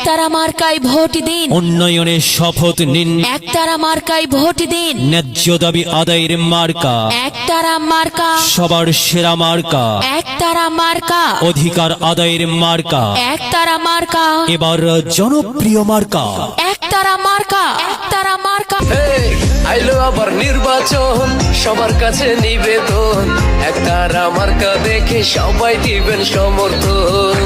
একতারা মার্কায় ভোট দিন, উন্নয়নের শপথ নিন, একতারা মার্কায় ভোট দিন, ন্যায্য দাবি আদায়ের মার্কা, একতারা মার্কা, সবার সেরা মার্কা, একতারা মার্কা, অধিকার আদায়ের মার্কা, একতারা মার্কা, এবার জনপ্রিয় মার্কা, একতারা মার্কা, একতারা মার্কা। আইলো আবার নির্বাচন, সবার কাছে নিবেদন, একতারা মার্কা দেখে সবাই দিবেন সমর্থন।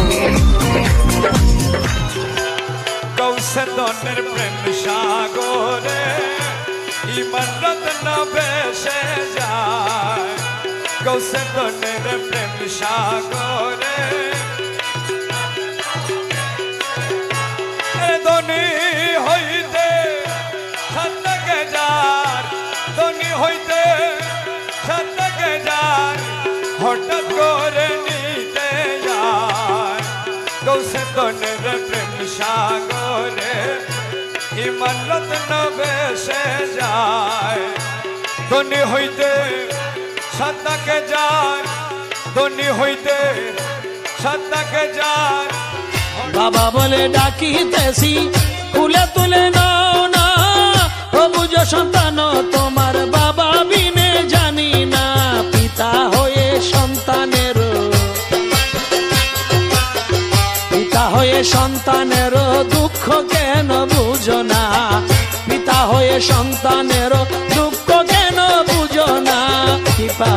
কৌশলনের প্রেম সাগরে ইমান রত্ন ভেসে যায়, কৌশলনের প্রেম সাগরে ধনী হইতে সত্যকে যার, ধনী হইতে সত্যকে যার, হঠাৎ করে নিতে যায়। কৌশলনের প্রেম সাগরে ইমান রত্ন ভেসে যায়, ধনী হইতে সত্যকে যার, ধনী হইতে সত্যকে যার। বাবা বলে ডাকিতেছি, খুলে তুলে নাও না, ও বুঝো সন্তান তোমার বাবা বিনে জানি না। পিতা হয়ে সন্তানের, পিতা হয়ে সন্তানের দুঃখ কেন বুঝো না, পিতা হয়ে সন্তানের দুঃখ কেন বুঝো না। কৃপা